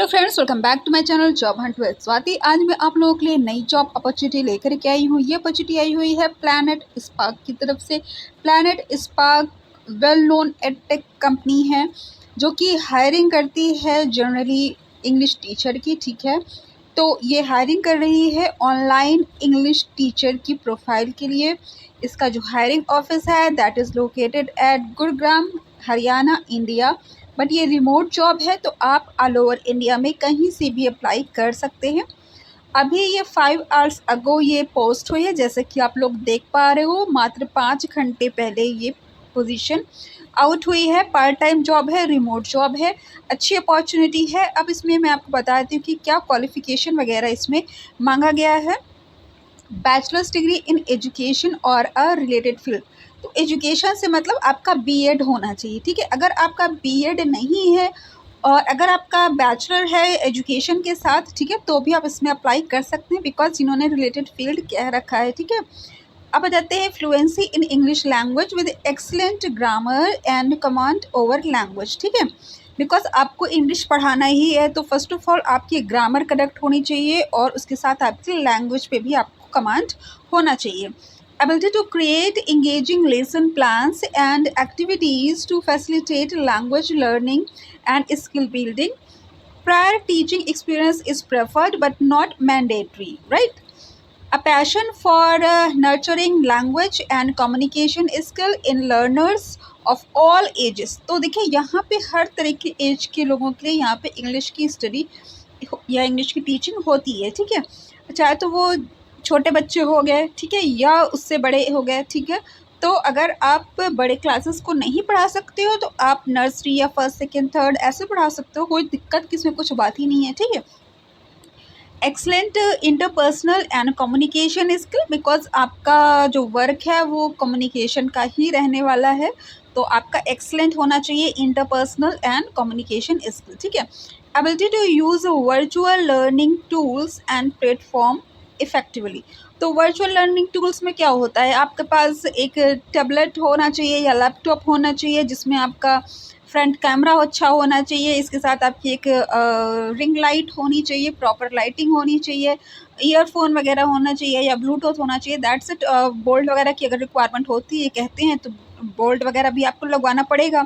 Hello friends, welcome back to my channel job hunt with Swati. आज मैं आप लोगों के लिए नई जॉब अपॉर्चुनिटी लेकर के आई हूँ। ये अपॉर्चुनिटी आई हुई है प्लैनेट स्पार्क की तरफ से। Planet spark well known edtech company है जो कि हायरिंग करती है जनरली इंग्लिश टीचर की। ठीक है, तो ये हायरिंग कर रही है ऑनलाइन इंग्लिश टीचर की प्रोफाइल के लिए। इसका जो हायरिंग ऑफिस है that is located at Gurugram, Haryana, India. But ये रिमोट जॉब है तो आप ऑल ओवर इंडिया में कहीं से भी अप्लाई कर सकते हैं। अभी ये 5 आवर्स अगो ये पोस्ट हुई है, जैसे कि आप लोग देख पा रहे हो। मात्र 5 घंटे पहले ये पोजीशन आउट हुई है। पार्ट टाइम जॉब है, रिमोट जॉब है, अच्छी अपॉर्चुनिटी है। अब इसमें मैं आपको बताती हूँ कि क्या क्वालिफ़िकेशन वगैरह इसमें मांगा गया है। बैचलर्स डिग्री इन एजुकेशन और अ रिलेटेड फील्ड। तो एजुकेशन से मतलब आपका बीएड होना चाहिए। ठीक है, अगर आपका बीएड नहीं है और अगर आपका बैचलर है एजुकेशन के साथ, ठीक है, तो भी आप इसमें अप्लाई कर सकते हैं बिकॉज इन्होंने रिलेटेड फील्ड कह रखा है। ठीक है, अब आ जाते हैं fluency in English language with excellent grammar and command over language. ठीक है, बिकॉज आपको इंग्लिश पढ़ाना ही है तो फर्स्ट ऑफ ऑल आपकी ग्रामर करेक्ट होनी चाहिए और उसके साथ आपकी लैंग्वेज पे भी आपको कमांड होना चाहिए। Ability to create engaging lesson plans and activities to facilitate language learning and skill building. Prior teaching experience is preferred but not mandatory, right? A passion for nurturing language and communication skill in learners of all ages. तो देखिए यहाँ पे हर तरह के as के लोगों के लिए यहाँ पे इंग्लिश की स्टडी या इंग्लिश की टीचिंग होती है। ठीक है, चाहे तो वो छोटे बच्चे हो गए, ठीक है, या उससे बड़े हो गए। ठीक है, तो अगर आप बड़े क्लासेस को नहीं पढ़ा सकते हो तो आप नर्सरी या फर्स्ट सेकेंड थर्ड ऐसे पढ़ा सकते हो, कोई दिक्कत की इसमें कुछ बात ही नहीं है। ठीक है, excellent interpersonal and communication skill, because आपका जो वर्क है वो कम्युनिकेशन का ही रहने वाला है, तो आपका एक्सलेंट होना चाहिए इंटरपर्सनल एंड कम्युनिकेशन स्किल। ठीक है, ability to use virtual learning tools and platform effectively. तो वर्चुअल लर्निंग टूल्स में क्या होता है, आपके पास एक टैबलेट होना चाहिए या लैपटॉप होना चाहिए जिसमें आपका फ्रंट कैमरा अच्छा होना चाहिए, इसके साथ आपकी एक रिंग लाइट होनी चाहिए, प्रॉपर लाइटिंग होनी चाहिए, ईयरफोन वगैरह होना चाहिए या ब्लूटूथ होना चाहिए। That's it. बोल्ट वगैरह की अगर रिक्वायरमेंट होती है कहते हैं तो बोल्ट वगैरह भी आपको लगवाना पड़ेगा।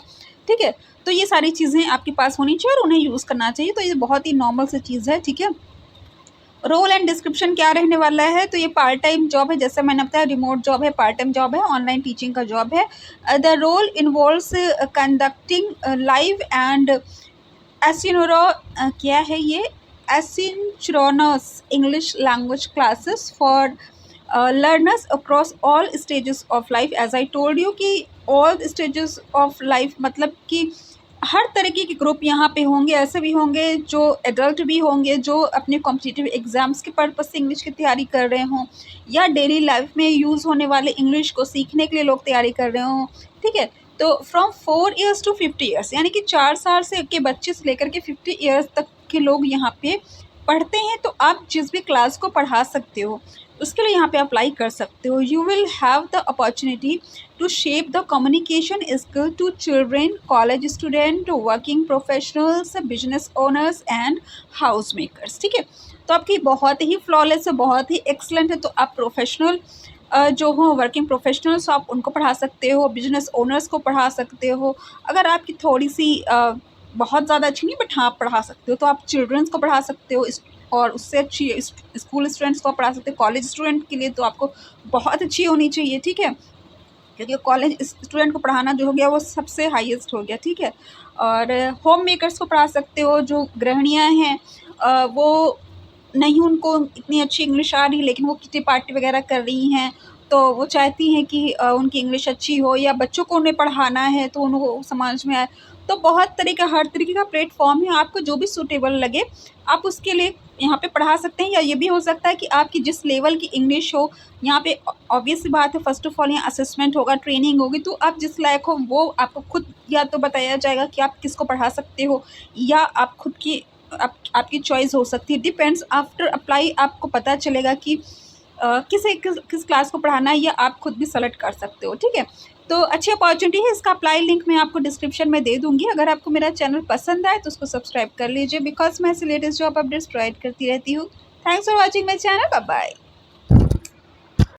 ठीक है, तो ये सारी चीज़ें आपके पास होनी चाहिए और उन्हें यूज़ करना चाहिए। तो ये बहुत ही नॉर्मल सी चीज़ है। ठीक है, रोल एंड डिस्क्रिप्शन क्या रहने वाला है, तो ये पार्ट टाइम जॉब है, जैसे मैंने बताया रिमोट जॉब है, पार्ट टाइम जॉब है, ऑनलाइन टीचिंग का जॉब है। The role involves conducting live and asynchro क्या है ये, asynchronous English language classes for learners across all stages of life. As I told you कि ऑल स्टेजेस ऑफ लाइफ मतलब कि हर तरीके के ग्रुप यहाँ पे होंगे। ऐसे भी होंगे जो एडल्ट भी होंगे जो अपने कॉम्पिटिटिव एग्ज़ाम्स के पर्पज़ से इंग्लिश की तैयारी कर रहे हों या डेली लाइफ में यूज़ होने वाले इंग्लिश को सीखने के लिए लोग तैयारी कर रहे हों। ठीक है, तो फ्रॉम 4 ईयर्स टू 50 ईयर्स, यानी कि 4 साल से के बच्चे से लेकर के 50 ईयर्स तक के लोग यहाँ पे पढ़ते हैं। तो आप जिस भी क्लास को पढ़ा सकते हो उसके लिए यहाँ पे अप्लाई कर सकते हो। You will have the opportunity to shape the communication skill to children, college student, working professionals, business owners and house makers। ठीक है, तो आपकी बहुत ही फ्लॉलेस है, बहुत ही एक्सलेंट है। तो आप प्रोफेशनल जो हो वर्किंग प्रोफेशनल्स आप उनको पढ़ा सकते हो, बिजनेस ओनर्स को पढ़ा सकते हो। अगर आपकी थोड़ी सी बहुत ज़्यादा अच्छी नहीं बट हाँ पढ़ा सकते हो तो आप चिल्ड्रंस को पढ़ा सकते हो और उससे अच्छी स्कूल स्टूडेंट्स को पढ़ा सकते हो। कॉलेज स्टूडेंट के लिए तो आपको बहुत अच्छी होनी चाहिए। ठीक है, क्योंकि कॉलेज स्टूडेंट को पढ़ाना जो हो गया वो सबसे हाईएस्ट हो गया। ठीक है, और होम मेकर्स को पढ़ा सकते हो, जो गृहिणियाँ हैं वो नहीं उनको इतनी अच्छी इंग्लिश आ रही लेकिन वो किटी पार्टी वगैरह कर रही हैं तो वो चाहती हैं कि उनकी इंग्लिश अच्छी हो, या बच्चों को उन्हें पढ़ाना है तो उनको समझ में आए। तो बहुत तरीके हर तरीके का प्लेटफॉर्म है, आपको जो भी सूटेबल लगे आप उसके लिए यहाँ पे पढ़ा सकते हैं। या ये भी हो सकता है कि आपकी जिस लेवल की इंग्लिश हो, यहाँ पे ऑब्वियस सी बात है फर्स्ट ऑफ ऑल यहाँ असेसमेंट होगा, ट्रेनिंग होगी, तो आप जिस लायक हो वो आपको खुद या तो बताया जाएगा कि आप किसको पढ़ा सकते हो या आप खुद की आपकी चॉइस हो सकती है। डिपेंड्स, आफ्टर अप्लाई आपको पता चलेगा कि किस क्लास को पढ़ाना है या आप खुद भी सेलेक्ट कर सकते हो। ठीक है, तो अच्छी अपॉर्चुनिटी है, इसका अप्लाई लिंक मैं आपको डिस्क्रिप्शन में दे दूँगी। अगर आपको मेरा चैनल पसंद आए तो उसको सब्सक्राइब कर लीजिए, बिकॉज़ मैं ऐसे लेटेस्ट जॉब अपडेट्स प्रोवाइड करती रहती हूँ। Thanks for watching my channel. Bye bye.